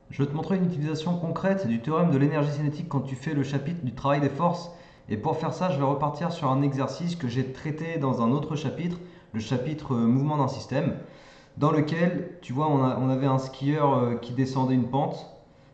Je vais te montrer une utilisation concrète du théorème de l'énergie cinétique quand tu fais le chapitre du travail des forces. Et pour faire ça, je vais repartir sur un exercice que j'ai traité dans un autre chapitre, le chapitre mouvement d'un système, dans lequel, tu vois, on avait un skieur qui descendait une pente.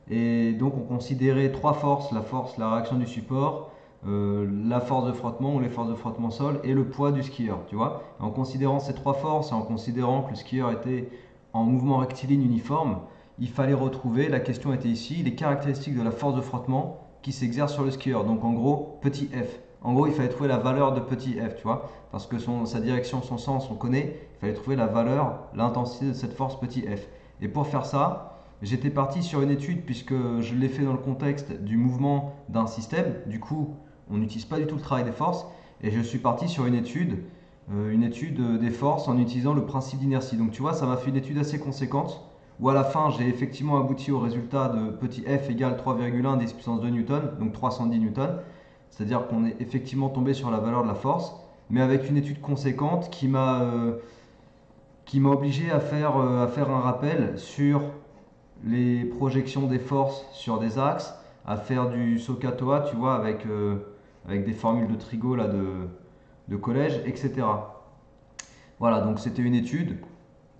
Et donc on considérait trois forces, la réaction du support, la force de frottement ou les forces de frottement sol et le poids du skieur, tu vois. En considérant ces trois forces et en considérant que le skieur était en mouvement rectiligne uniforme, il fallait retrouver, la question était ici, les caractéristiques de la force de frottement qui s'exerce sur le skieur. Donc en gros, petit f. En gros, il fallait trouver la valeur de petit f, tu vois, parce que sa direction, son sens, on connaît. Il fallait trouver la valeur, l'intensité de cette force petit f. Et pour faire ça, j'étais parti sur une étude puisque je l'ai fait dans le contexte du mouvement d'un système. Du coup, on n'utilise pas du tout le travail des forces. Et je suis parti sur une étude des forces en utilisant le principe d'inertie. Donc tu vois, ça m'a fait une étude assez conséquente où à la fin j'ai effectivement abouti au résultat de petit f égale 3,1 10 puissance 2 newton, donc 310 newton. C'est-à-dire qu'on est effectivement tombé sur la valeur de la force, mais avec une étude conséquente qui m'a obligé à faire un rappel sur les projections des forces sur des axes, à faire du SOHCAHTOA, tu vois, avec des formules de trigo là, de collège, etc. Voilà, donc c'était une étude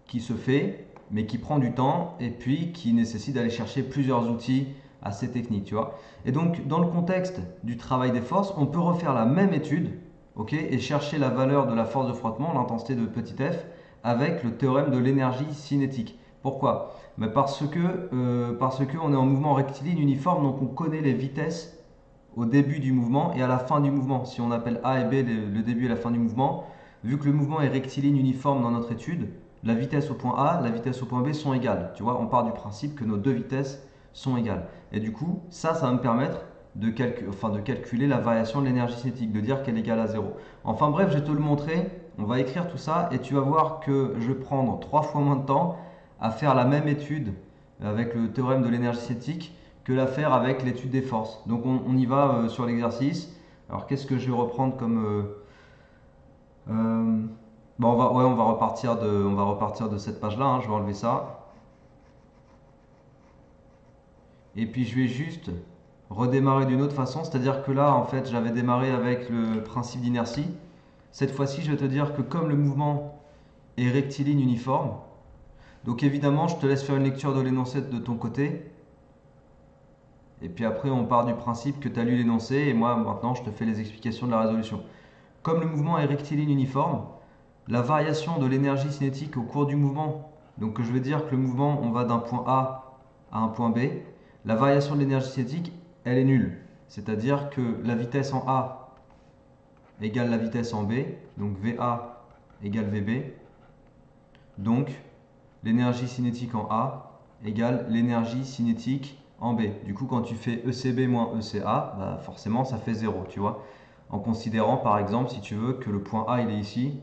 qui se fait, mais qui prend du temps et puis qui nécessite d'aller chercher plusieurs outils assez techniques, tu vois. Et donc, dans le contexte du travail des forces, on peut refaire la même étude, ok, et chercher la valeur de la force de frottement, l'intensité de petit f, avec le théorème de l'énergie cinétique. Pourquoi? Mais parce que on est en mouvement rectiligne uniforme, donc on connaît les vitesses au début du mouvement et à la fin du mouvement. Si on appelle A et B le début et la fin du mouvement, vu que le mouvement est rectiligne uniforme dans notre étude, la vitesse au point A, la vitesse au point B sont égales. Tu vois, on part du principe que nos deux vitesses sont égales. Et du coup, ça va me permettre de calculer la variation de l'énergie cinétique, de dire qu'elle est égale à zéro. Enfin bref, je vais te le montrer, on va écrire tout ça et tu vas voir que je vais prendre 3 fois moins de temps à faire la même étude avec le théorème de l'énergie cinétique que la faire avec l'étude des forces. Donc on y va sur l'exercice. Alors qu'est-ce que je vais reprendre comme... euh, bon, on va repartir de cette page-là, hein, je vais enlever ça. Et puis je vais juste redémarrer d'une autre façon, c'est-à-dire que là, en fait, j'avais démarré avec le principe d'inertie. Cette fois-ci, je vais te dire que comme le mouvement est rectiligne uniforme, donc évidemment, je te laisse faire une lecture de l'énoncé de ton côté. Et puis après, on part du principe que tu as lu l'énoncé et moi, maintenant, je te fais les explications de la résolution. Comme le mouvement est rectiligne uniforme, la variation de l'énergie cinétique au cours du mouvement, donc je vais dire que le mouvement, on va d'un point A à un point B, la variation de l'énergie cinétique, elle est nulle. C'est-à-dire que la vitesse en A égale la vitesse en B, donc VA égale VB. Donc l'énergie cinétique en A égale l'énergie cinétique en B. Du coup, quand tu fais ECB moins ECA, bah forcément ça fait 0, tu vois. En considérant par exemple, si tu veux, que le point A il est ici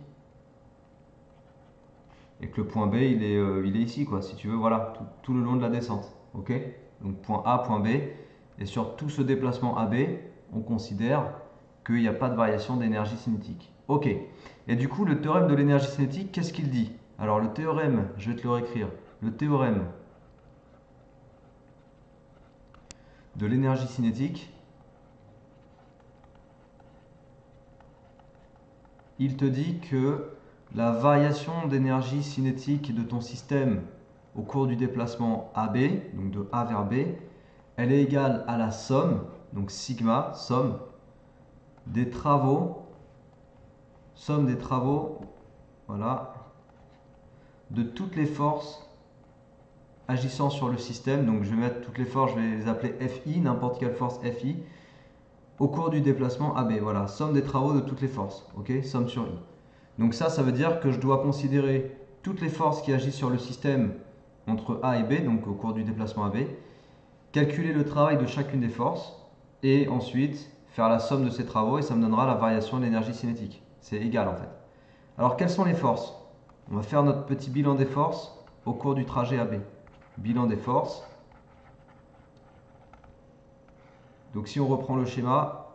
et que le point B il est ici, quoi. Si tu veux, voilà, tout le long de la descente. Ok. Donc point A, point B. Et sur tout ce déplacement AB, on considère qu'il n'y a pas de variation d'énergie cinétique. Ok. Et du coup, le théorème de l'énergie cinétique, qu'est-ce qu'il dit? Alors le théorème, je vais te le réécrire. Le théorème de l'énergie cinétique, il te dit que la variation d'énergie cinétique de ton système au cours du déplacement AB, donc de A vers B, elle est égale à la somme, donc sigma, des travaux, somme des travaux, voilà, de toutes les forces agissant sur le système. Donc je vais mettre toutes les forces, je vais les appeler FI, n'importe quelle force FI, au cours du déplacement AB. Voilà, somme des travaux de toutes les forces, ok, somme sur I. Donc ça veut dire que je dois considérer toutes les forces qui agissent sur le système entre A et B, donc au cours du déplacement AB, calculer le travail de chacune des forces, et ensuite faire la somme de ces travaux, et ça me donnera la variation de l'énergie cinétique. C'est égal en fait. Alors quelles sont les forces? On va faire notre petit bilan des forces au cours du trajet AB. Bilan des forces. Donc si on reprend le schéma,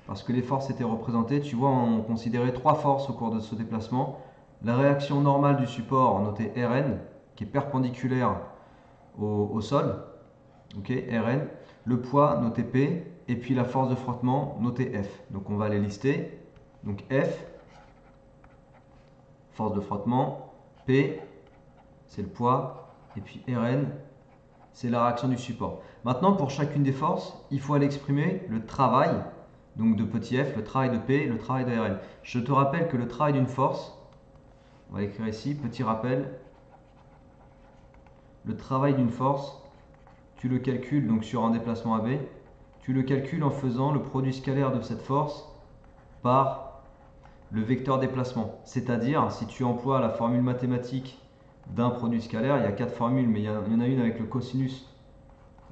parce que les forces étaient représentées, tu vois, on considérait trois forces au cours de ce déplacement. La réaction normale du support, notée Rn, qui est perpendiculaire au sol, ok, Rn, le poids noté P, et puis la force de frottement noté F. Donc on va les lister. Donc F, force de frottement, P, c'est le poids, et puis Rn, c'est la réaction du support. Maintenant, pour chacune des forces, il faut aller exprimer le travail, donc de petit f, le travail de P, le travail de Rn. Je te rappelle que le travail d'une force, on va l'écrire ici, petit rappel, le travail d'une force, tu le calcules donc sur un déplacement AB, tu le calcules en faisant le produit scalaire de cette force par le vecteur déplacement. C'est-à-dire, si tu emploies la formule mathématique d'un produit scalaire, il y a 4 formules, mais il y en a une avec le cosinus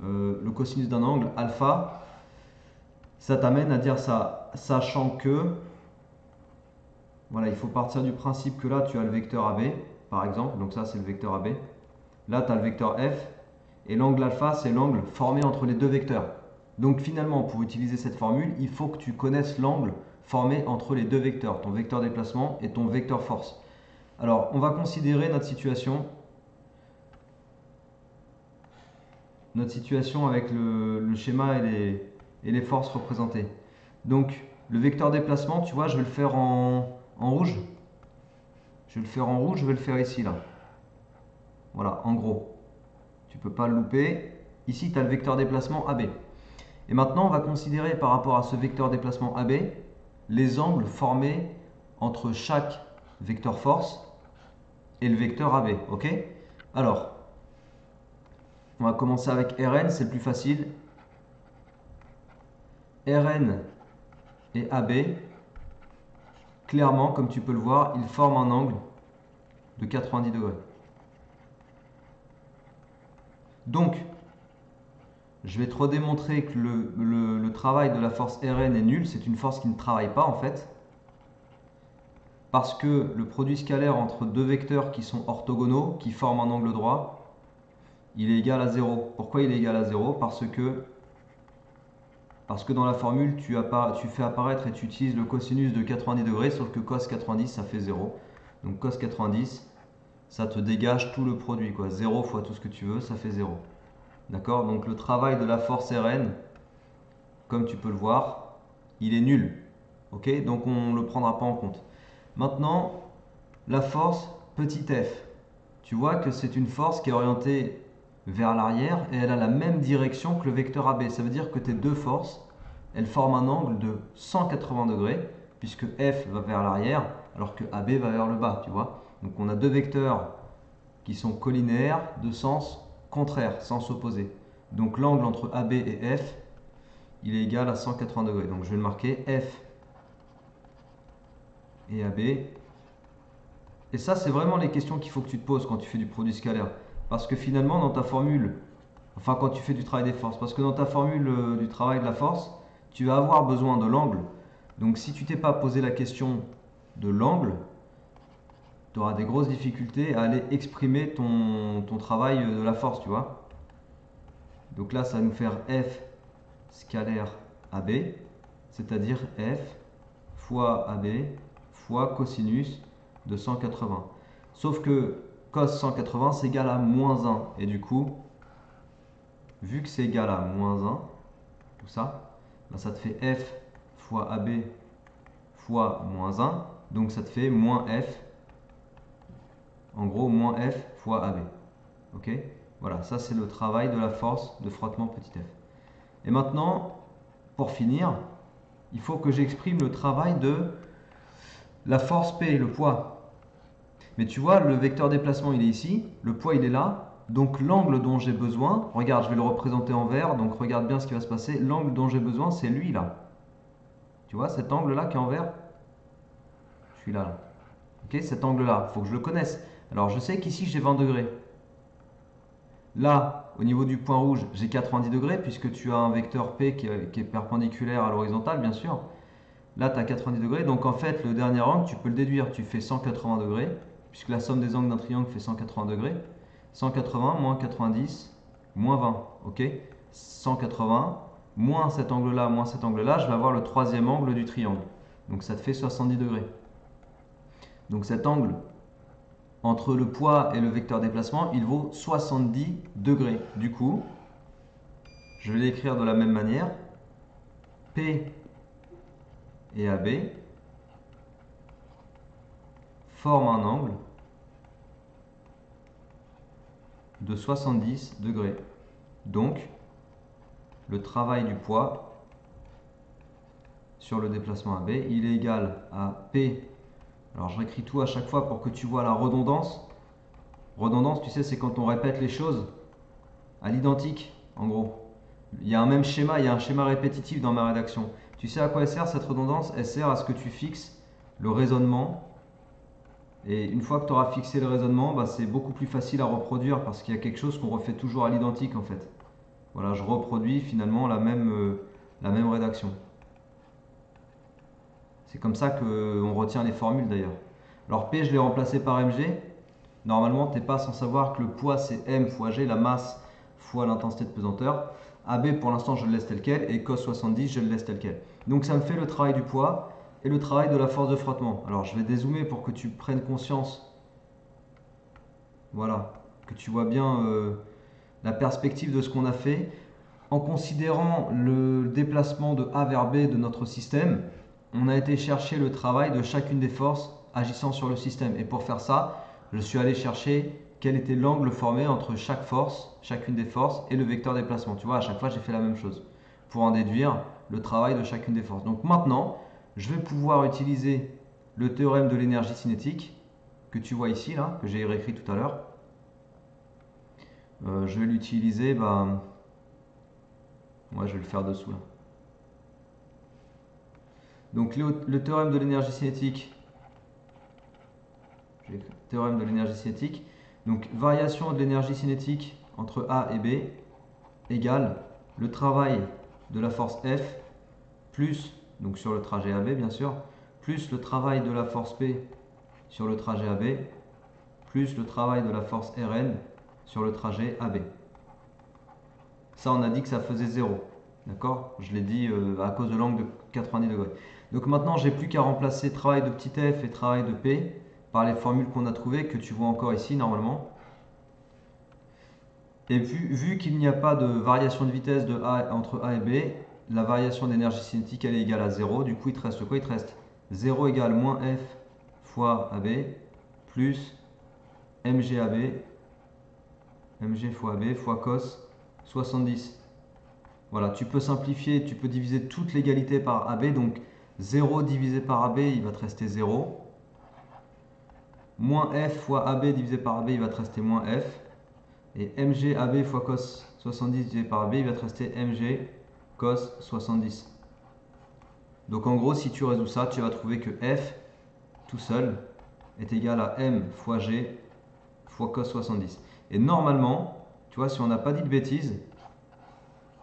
d'un angle, alpha, ça t'amène à dire ça, sachant que, voilà, il faut partir du principe que là, tu as le vecteur AB, par exemple, donc ça c'est le vecteur AB. Là, tu as le vecteur F, et l'angle alpha, c'est l'angle formé entre les deux vecteurs. Donc finalement, pour utiliser cette formule, il faut que tu connaisses l'angle formé entre les deux vecteurs, ton vecteur déplacement et ton vecteur force. Alors, on va considérer notre situation avec le schéma et les forces représentées. Donc, le vecteur déplacement, tu vois, je vais le faire en rouge. Je vais le faire en rouge, je vais le faire ici, là. Voilà, en gros. Tu ne peux pas le louper. Ici, tu as le vecteur déplacement AB. Et maintenant, on va considérer par rapport à ce vecteur déplacement AB, les angles formés entre chaque vecteur force et le vecteur AB. Ok? Alors, on va commencer avec Rn, c'est le plus facile. Rn et AB, clairement, comme tu peux le voir, ils forment un angle de 90 degrés. Donc, je vais te redémontrer que le travail de la force Rn est nul. C'est une force qui ne travaille pas en fait. Parce que le produit scalaire entre deux vecteurs qui sont orthogonaux, qui forment un angle droit, il est égal à 0. Pourquoi il est égal à 0? Parce que dans la formule, tu fais apparaître et tu utilises le cosinus de 90 degrés, sauf que cos 90, ça fait 0. Donc cos 90, ça te dégage tout le produit, quoi. 0 fois tout ce que tu veux, ça fait 0. D'accord? Donc le travail de la force Rn, comme tu peux le voir, il est nul. Ok? Donc on ne le prendra pas en compte. Maintenant, la force petit f. Tu vois que c'est une force qui est orientée vers l'arrière et elle a la même direction que le vecteur AB. Ça veut dire que tes deux forces, elles forment un angle de 180 degrés, puisque F va vers l'arrière, alors que AB va vers le bas, tu vois. Donc on a deux vecteurs qui sont collinéaires de sens contraire, sens opposé. Donc l'angle entre AB et F, il est égal à 180 degrés. Donc je vais le marquer F et AB. Et ça, c'est vraiment les questions qu'il faut que tu te poses quand tu fais du produit scalaire. Parce que finalement, dans ta formule, enfin quand tu fais du travail des forces, parce que dans ta formule du travail de la force, tu vas avoir besoin de l'angle. Donc si tu t'es pas posé la question de l'angle, tu auras des grosses difficultés à aller exprimer ton travail de la force, tu vois. Donc là, ça va nous faire F scalaire AB, c'est-à-dire F fois AB fois cosinus de 180. Sauf que cos 180, c'est égal à moins 1. Et du coup, vu que c'est égal à moins 1, tout ça, ben ça te fait F fois AB fois moins 1. Donc ça te fait moins F, en gros moins F fois AB. Ok? Voilà, ça c'est le travail de la force de frottement petit f. Et maintenant, pour finir, il faut que j'exprime le travail de la force P, le poids. Mais tu vois, le vecteur déplacement il est ici, le poids il est là, donc l'angle dont j'ai besoin, regarde, je vais le représenter en vert, donc regarde bien ce qui va se passer, l'angle dont j'ai besoin c'est lui là. Tu vois cet angle là qui est en vert? Celui-là. Là. Ok, cet angle là, il faut que je le connaisse. Alors je sais qu'ici j'ai 20 degrés. Là, au niveau du point rouge, j'ai 90 degrés puisque tu as un vecteur P qui est perpendiculaire à l'horizontale, bien sûr. Là, tu as 90 degrés. Donc en fait, le dernier angle, tu peux le déduire. Tu fais 180 degrés, puisque la somme des angles d'un triangle fait 180 degrés. 180 moins 90 moins 20. Ok? 180 moins cet angle-là moins cet angle-là, je vais avoir le troisième angle du triangle. Donc ça te fait 70 degrés. Donc cet angle entre le poids et le vecteur déplacement, il vaut 70 degrés. Du coup, je vais l'écrire de la même manière. P et AB forment un angle de 70 degrés. Donc, le travail du poids sur le déplacement AB, il est égal à P. Alors, je réécris tout à chaque fois pour que tu vois la redondance. Redondance, tu sais, c'est quand on répète les choses à l'identique, en gros. Il y a un même schéma, il y a un schéma répétitif dans ma rédaction. Tu sais à quoi elle sert cette redondance? Elle sert à ce que tu fixes le raisonnement. Et une fois que tu auras fixé le raisonnement, bah, c'est beaucoup plus facile à reproduire parce qu'il y a quelque chose qu'on refait toujours à l'identique en fait. Voilà, je reproduis finalement la même rédaction. C'est comme ça qu'on retient les formules d'ailleurs. Alors P, je l'ai remplacé par mg. Normalement, tu n'es pas sans savoir que le poids c'est m fois g, la masse fois l'intensité de pesanteur. AB pour l'instant je le laisse tel quel et cos 70 je le laisse tel quel. Donc ça me fait le travail du poids et le travail de la force de frottement. Alors je vais dézoomer pour que tu prennes conscience, voilà, que tu vois bien la perspective de ce qu'on a fait. En considérant le déplacement de A vers B de notre système, on a été chercher le travail de chacune des forces agissant sur le système. Et pour faire ça, je suis allé chercher quel était l'angle formé entre chaque force, chacune des forces, et le vecteur déplacement. Tu vois, à chaque fois, j'ai fait la même chose pour en déduire le travail de chacune des forces. Donc maintenant, je vais pouvoir utiliser le théorème de l'énergie cinétique que tu vois ici, là, que j'ai réécrit tout à l'heure. Je vais l'utiliser, bah, ouais, je vais le faire dessous là. Donc le théorème de l'énergie cinétique, théorème de l'énergie cinétique, donc variation de l'énergie cinétique entre A et B égale le travail de la force F plus, donc sur le trajet AB bien sûr, plus le travail de la force P sur le trajet AB, plus le travail de la force Rn sur le trajet AB. Ça, on a dit que ça faisait 0. D'accord? Je l'ai dit à cause de l'angle de 90 degrés. Donc maintenant, j'ai plus qu'à remplacer travail de petit f et travail de P par les formules qu'on a trouvées, que tu vois encore ici normalement. Et vu qu'il n'y a pas de variation de vitesse entre A et B, la variation d'énergie cinétique elle est égale à 0. Du coup, il te reste quoi? Il te reste 0 égale moins F fois AB plus mg AB, mg fois AB fois cos 70. Voilà, tu peux simplifier, tu peux diviser toute l'égalité par AB. Donc 0 divisé par AB, il va te rester 0. Moins F fois AB divisé par AB, il va te rester moins F. Et mg AB fois cos 70 divisé par AB, il va te rester mg cos 70. Donc en gros, si tu résous ça, tu vas trouver que F tout seul est égal à m fois g fois cos 70. Et normalement, tu vois, si on n'a pas dit de bêtises,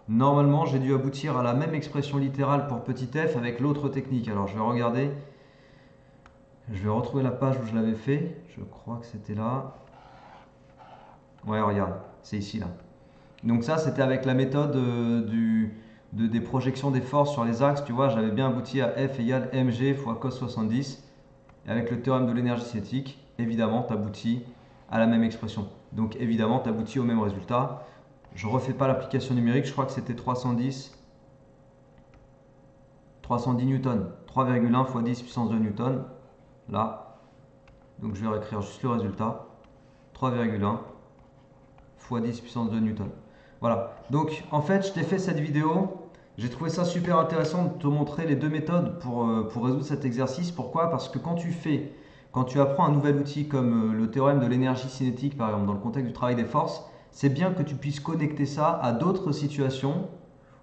normalement, j'ai dû aboutir à la même expression littérale pour petit f avec l'autre technique. Alors, je vais regarder. Je vais retrouver la page où je l'avais fait. Je crois que c'était là. Ouais, regarde. C'est ici, là. Donc ça, c'était avec la méthode des projections des forces sur les axes. Tu vois, j'avais bien abouti à F égale mg fois cos 70. Et avec le théorème de l'énergie cinétique, évidemment, tu aboutis à la même expression. Donc, évidemment, tu aboutis au même résultat. Je ne refais pas l'application numérique. Je crois que c'était 310 newtons. 3,1 fois 10 puissance 2 newtons. Là. Donc, je vais réécrire juste le résultat. 3,1 fois 10 puissance 2 newtons. Voilà. Donc, en fait, je t'ai fait cette vidéo. J'ai trouvé ça super intéressant de te montrer les deux méthodes pour résoudre cet exercice. Pourquoi? Parce que quand tu apprends un nouvel outil comme le théorème de l'énergie cinétique, par exemple, dans le contexte du travail des forces, c'est bien que tu puisses connecter ça à d'autres situations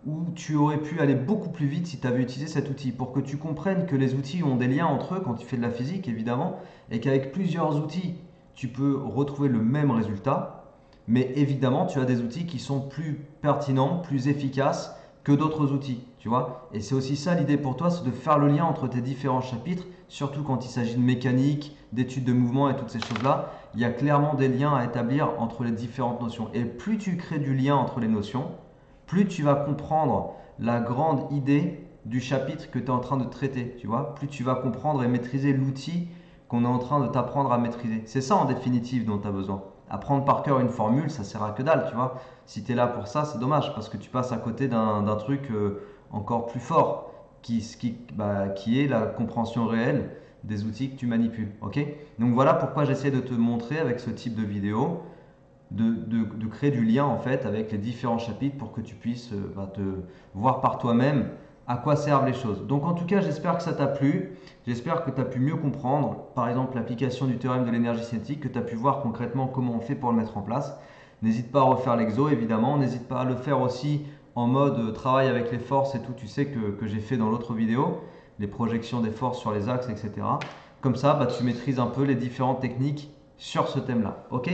où tu aurais pu aller beaucoup plus vite si tu avais utilisé cet outil, pour que tu comprennes que les outils ont des liens entre eux quand tu fais de la physique, évidemment, et qu'avec plusieurs outils, tu peux retrouver le même résultat. Mais évidemment, tu as des outils qui sont plus pertinents, plus efficaces que d'autres outils, tu vois. Et c'est aussi ça l'idée pour toi, c'est de faire le lien entre tes différents chapitres, surtout quand il s'agit de mécanique, d'études de mouvement et toutes ces choses-là. Il y a clairement des liens à établir entre les différentes notions. Et plus tu crées du lien entre les notions, plus tu vas comprendre la grande idée du chapitre que tu es en train de traiter, tu vois. Plus tu vas comprendre et maîtriser l'outil qu'on est en train de t'apprendre à maîtriser. C'est ça en définitive dont tu as besoin. Apprendre par cœur une formule, ça sert à que dalle, tu vois. Si tu es là pour ça, c'est dommage parce que tu passes à côté d'un truc encore plus fort qui est la compréhension réelle des outils que tu manipules. Ok. Donc voilà pourquoi j'essaie de te montrer avec ce type de vidéo, de créer du lien en fait avec les différents chapitres pour que tu puisses te voir par toi-même à quoi servent les choses. Donc en tout cas, j'espère que ça t'a plu. J'espère que tu as pu mieux comprendre, par exemple, l'application du théorème de l'énergie cinétique, que tu as pu voir concrètement comment on fait pour le mettre en place. N'hésite pas à refaire l'exo, évidemment. N'hésite pas à le faire aussi en mode travail avec les forces et tout. Tu sais que j'ai fait dans l'autre vidéo, les projections des forces sur les axes, etc. Comme ça, tu maîtrises un peu les différentes techniques sur ce thème-là. Ok?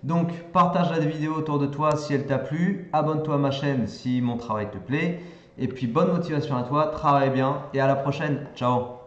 Donc, partage la vidéo autour de toi si elle t'a plu. Abonne-toi à ma chaîne si mon travail te plaît. Et puis, bonne motivation à toi. Travaille bien et à la prochaine. Ciao!